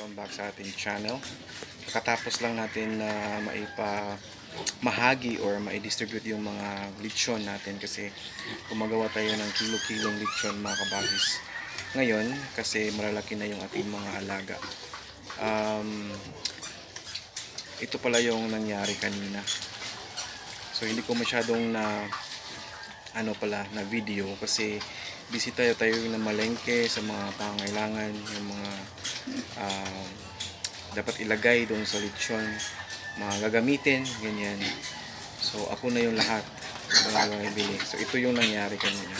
welcome back sa ating channel. Kakatapos lang natin na mahagi or mai-distribute yung mga lechon natin kasi gumagawa tayo ng kilo-kilong lechon mga kabagis. Ngayon, kasi malalaki na yung ating mga alaga. Ito pala yung nangyari kanina. So hindi ko masyadong na video kasi busy tayo na malengke sa mga pangailangan, yung mga dapat ilagay doon sa lechon, mga gagamitin, ganyan. So ako na yung lahat mga bibili. So ito yung nangyari kanina.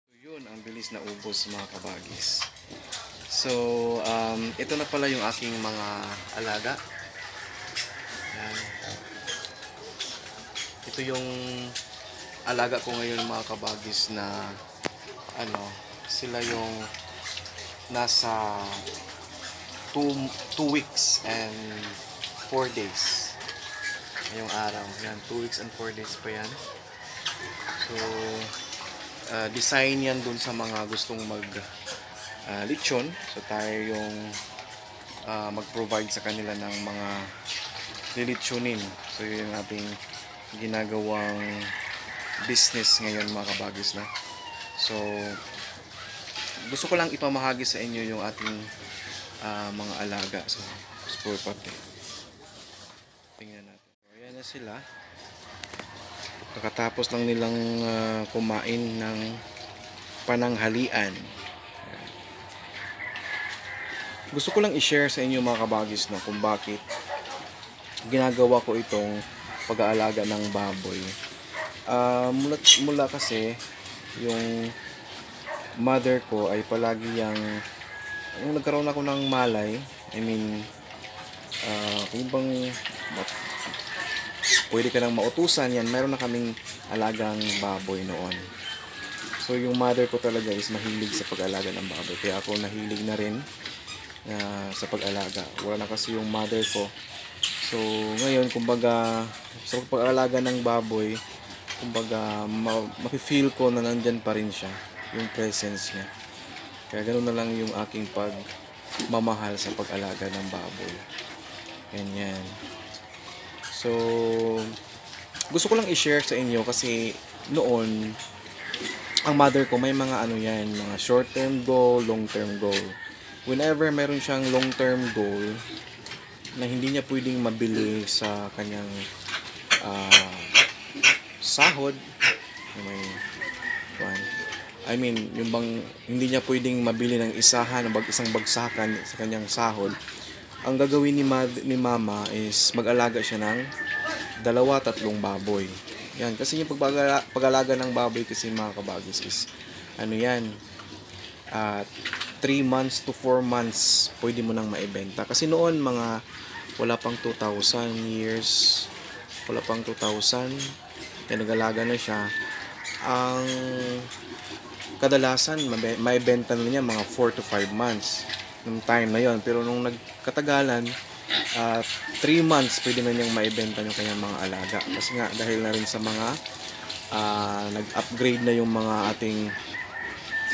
So yun, ang bilis na ubos mga kabagis. So ito na pala yung aking mga alaga. Yan. Ito yung alaga ko ngayon mga kabagis na sila yung nasa 2 weeks and 4 days ngayong araw. Yan, 2 weeks and 4 days pa yan. So design yan dun sa mga gustong lechon. So tayo yung mag-provide sa kanila ng mga lilitsunin. So yun yung ating ginagawang business ngayon mga kabagis na. So gusto ko lang ipamahagi sa inyo yung ating mga alaga. So spoil pati. Tingnan natin. So ayan na sila. Nakatapos lang nilang kumain ng pananghalian. Gusto ko lang i-share sa inyo mga kabagis na kung bakit ginagawa ko itong pag-aalaga ng baboy. Mula kasi yung mother ko ay palagi yung nagkaroon ako ng malay, kung bang pwede ka nang mautusan yan, meron na kaming alagang baboy noon. So yung mother ko talaga is mahilig sa pag-alaga ng baboy, kaya ako nahilig na rin sa pag-alaga. Wala na kasi yung mother ko. So ngayon kumbaga sa pag-alaga ng baboy, kumbaga mafe-feel ko na nandyan pa rin siya, yung presence niya. Kaya ganoon na lang yung aking pagmamahal sa pag-alaga ng baboy. Ganyan. So gusto ko lang i-share sa inyo kasi noon ang mother ko may mga mga short-term goal, long-term goal. Whenever meron siyang long-term goal na hindi niya pwedeng mabili sa kanyang sahod, yung bang hindi niya pwedeng mabili ng isang bagsakan sa kanyang sahod, ang gagawin ni mama is mag-alaga siya ng 2-3 baboy. Yan, kasi yung pag-alaga ng baboy kasi mga kabagis is 3 months to 4 months pwede mo nang maibenta. Kasi noon wala pang 2,000 years, wala pang 2,000, kaya nag-alaga na siya. Ang kadalasan maibenta na niya mga 4 to 5 months ng time na yon. Pero nung nagkatagalan, 3 months pwede na niyang maibenta yung kanyang mga alaga. Kasi nga dahil na rin sa mga nag-upgrade na yung mga ating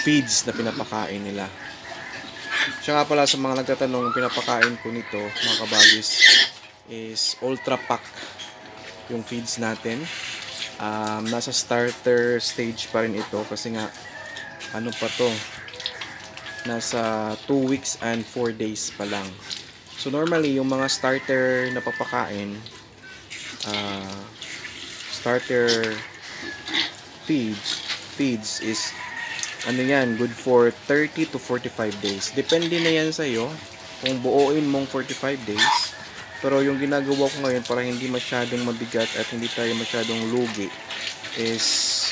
feeds na pinapakain nila. Siya nga pala sa mga nagtatanong, pinapakain ko nito mga kabagis is Ultra Pack yung feeds natin. Nasa starter stage pa rin ito kasi nga nasa 2 weeks and 4 days pa lang. So normally yung mga starter na papakain, starter feeds is good for 30 to 45 days. Depende na yan sa iyo kung buuin mong 45 days. Pero yung ginagawa ko ngayon para hindi masyadong mabigat at hindi tayo masyadong lugi is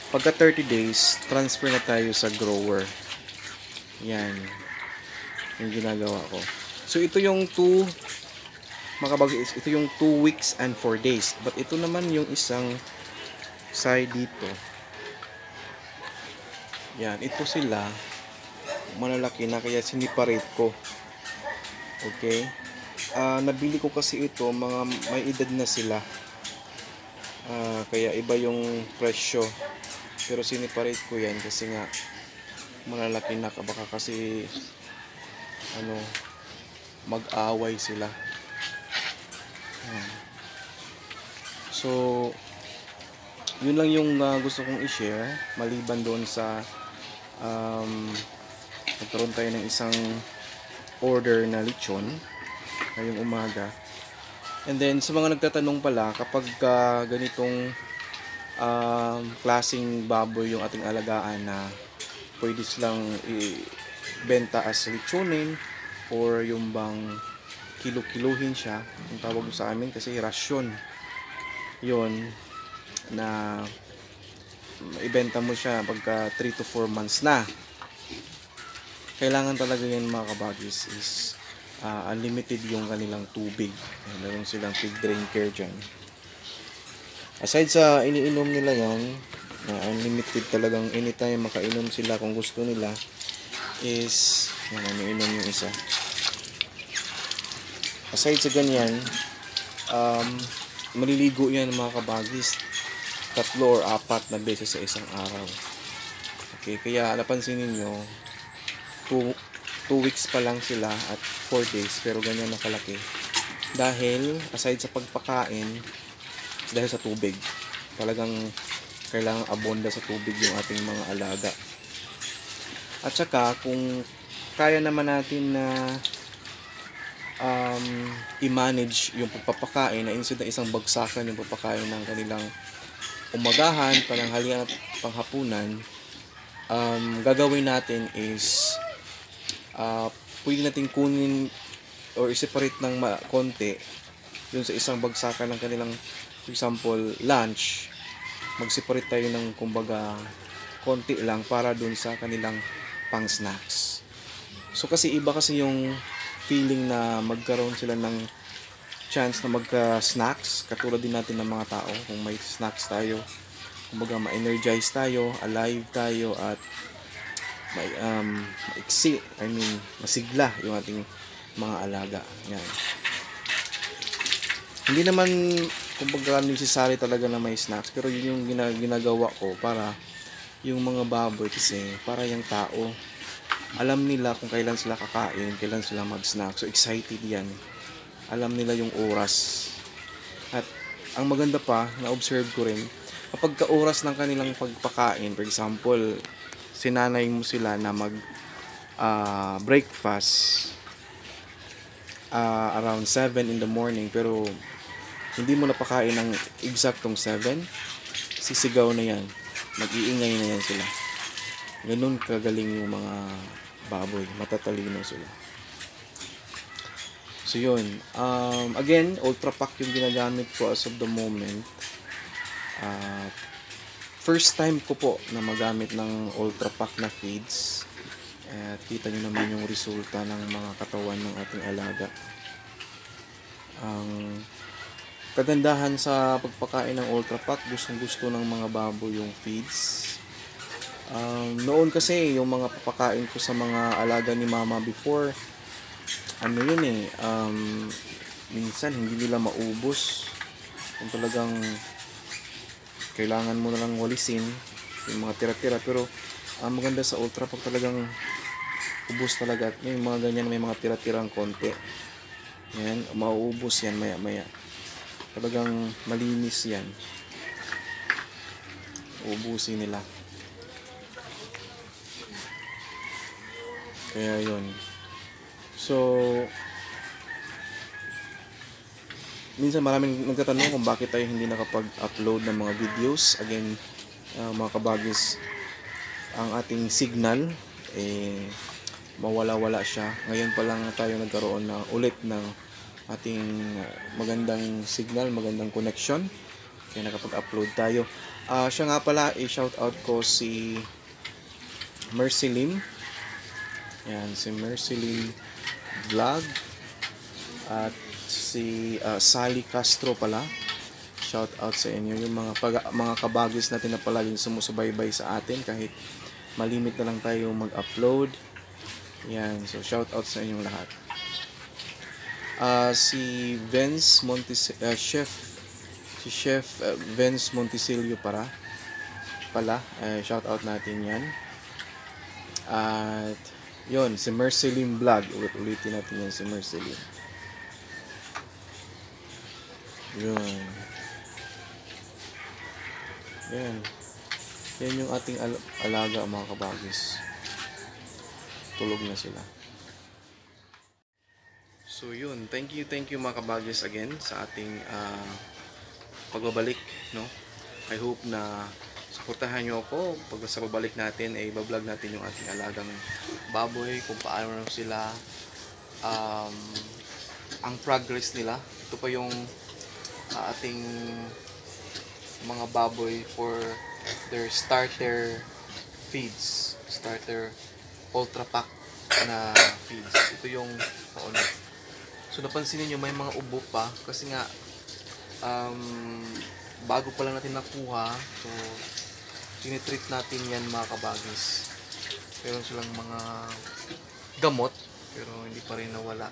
pagka 30 days, transfer na tayo sa grower. Yan yung ginagawa ko. So ito yung 2 weeks and 4 days. But ito naman yung isang side dito. Yan, ito sila malalaki na kaya siniparate ko. Okay? Nabili ko kasi ito, mga may edad na sila. Kaya iba yung presyo. Pero siniparate ko yan kasi nga malalaki na, baka kasi ano, mag-away sila. So, yun lang yung gusto kong i-share. Maliban doon sa nagkaroon tayo ng isang order na lechon ngayong umaga. And then sa mga nagtatanong pala, kapag ganitong klaseng baboy yung ating alagaan na pwede silang ibenta as lechonin or yung bang kilo-kiluhin siya, yung tawag sa amin kasi rasyon yun, na ibenta mo siya pagka 3 to 4 months na. Kailangan talaga yan mga kabagis is unlimited yung kanilang tubig. Meron silang pig drinker dyan. Aside sa iniinom nila yan, unlimited talagang anytime makainom sila kung gusto nila, is iniinom yung isa. Aside sa ganyan, maliligo yan mga kabagis 3 or 4 na beses sa isang araw. Okay, kaya napansin niyo 2 weeks pa lang sila at 4 days pero ganyan na kalaki. Dahil aside sa pagpakain, dahil sa tubig. Talagang kailangang abonda sa tubig yung ating mga alaga. At saka kung kaya naman natin na i-manage yung pagpapakain na instead na isang bagsakan yung pagpapakain ng kanilang umagahan, pananghalian at panghapunan, gagawin natin is pwede natin kunin or i-separate ng konti dun sa isang bagsakan ng kanilang, for example, lunch. Mag-separate tayo ng kumbaga konti lang para dun sa kanilang pang snacks. So kasi iba kasi yung feeling na magkaroon sila ng chance na magka-snacks, katulad din natin ng mga tao. Kung may snacks tayo, kumbaga ma-energize tayo, alive tayo, at may masigla yung ating mga alaga. Yan. Hindi naman kumbaga necessary talaga na may snacks, pero yun yung ginagawa ko para yung mga baboy kasi para yung tao alam nila kung kailan sila kakain, kailan sila mag-snack. So excited yan. Alam nila yung oras. At ang maganda pa, na-observe ko rin, kapag ka-oras ng kanilang pagpakain, for example, sinanay mo sila na breakfast around 7 in the morning, pero hindi mo napakain ng eksaktong 7, sisigaw na yan. Mag-iingay na yan sila. Ganun kagaling yung mga baboy, matatalino sila. So yun, again, Ultra Pack yung ginagamit ko as of the moment. First time ko po na magamit ng Ultra Pack na feeds. At kita nyo naman yung resulta ng mga katawan ng ating alaga. Ang kagandahan sa pagpakain ng Ultra Pack, gustong gusto ng mga baboy yung feeds. Noon kasi yung mga papakain ko sa mga alaga ni mama before, minsan hindi nila maubos. Kung talagang kailangan mo na lang walisin yung mga tira-tira, pero maganda sa Ultra pag talagang ubos talaga, at may mga ganyan, may mga tira-tirang konti, yan, mauubos yan maya maya, talagang malinis yan, ubusin nila. Kaya yun. So, minsan maraming nagtatanong kung bakit tayo hindi nakapag-upload ng mga videos. Again, mga kabagis, ang ating signal mawala-wala siya. Ngayon pa lang tayo nagkaroon na ulit ng ating magandang signal, magandang connection. Kaya nakapag-upload tayo. Siya nga pala, i-shout out ko si Mercy Lim. Yan, si Mercy Lim Vlog. At si Sally Castro pala. Shout out sa inyo, yung mga kabagis natin na palaging sumusubaybay sa atin kahit malimit na lang tayo mag-upload. Yan, so shout out sa inyong lahat. Si Chef Vince Monticelio pala, shout out natin yan. At yun, si Merceline Vlog, ulitin natin yan, si Merceline. Yun. Yan. Yan yung ating alaga, mga kabagis. Tulog na sila. So yun, thank you mga kabagis again sa ating pagbabalik, no? I hope na suportahan nyo ako pag sa pagbalik natin ay bablog natin yung ating alagang baboy, kung paano sila ang progress nila. Ito pa yung ating mga baboy for their starter feeds, starter ultra pack na feeds. Ito yung pauna. So napansin niyo may mga ubo pa kasi nga bago pa lang natin nakuha. So tinitreat natin yan, mga kabagis. Meron silang mga gamot pero hindi pa rin nawala.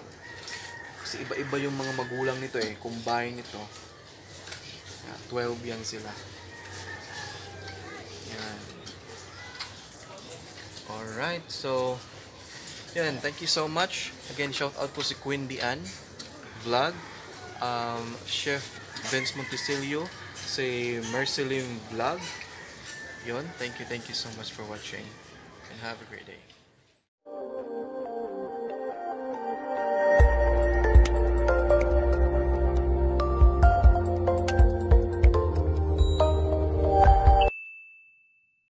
Kasi iba-iba yung mga magulang nito combine ito. 12 yan sila. Yan. Alright, so yan, thank you so much. Again, shout out po si Queen Dian Vlog, Chef Vince Monticelio, si Merceline Vlog. Yun, thank you so much for watching and have a great day.